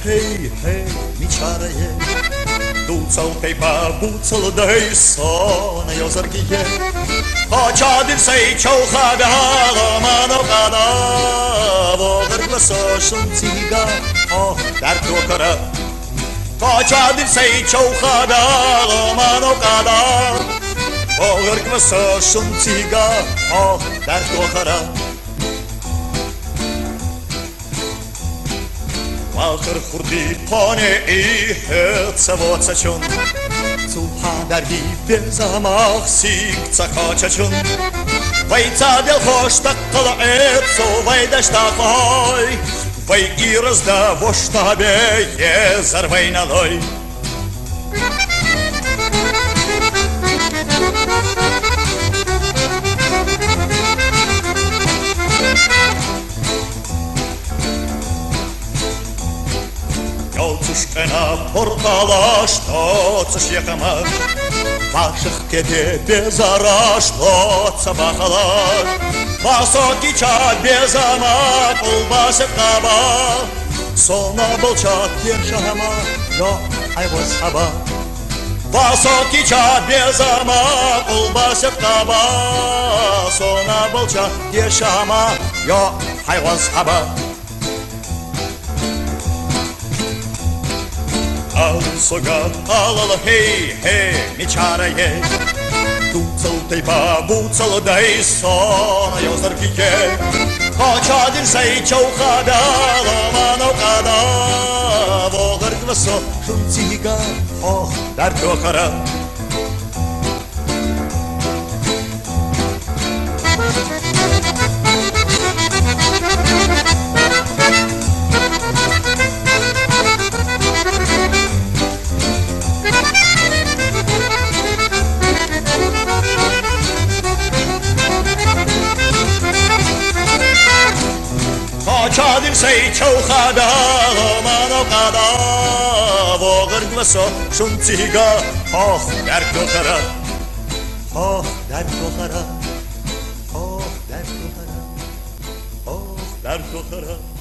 hej, hej, mičareje. Ducal teipa, bucal dai sona jozargije. Haçadir say çauxada mano qada. Voğır soşun tiga, oh dert okara. Haçadir say çauxada mano qada. Voğır soşun tiga, oh dert okara. آخر خوردی پانه ای هت سوات چون تو پادری بزماخ سیک تکاچ چون وی تا دل خوش تقلعت سو وی دشتا خای وی ایرز دا وشتا به یه زروی نلای Ялтушкина портала, что цешьякама Ваших кеде безара, что цабахала Высокий чат безама, колбасит каба Сона был чат ешама, но айва саба Высокий чат безама, колбасит каба Сона был чат ешама, но айва саба Al-sogat al hey hey miçareye Ducal teipa bucal dai sona jozargije Haçadir say çauxada mano qada Voğır kvaso şuntiga oh dert okara Haçadir say çauxada mano qada Voğır kvaso şuntiga oh dert okara Oh dert okara Oh dert okara Oh dert okara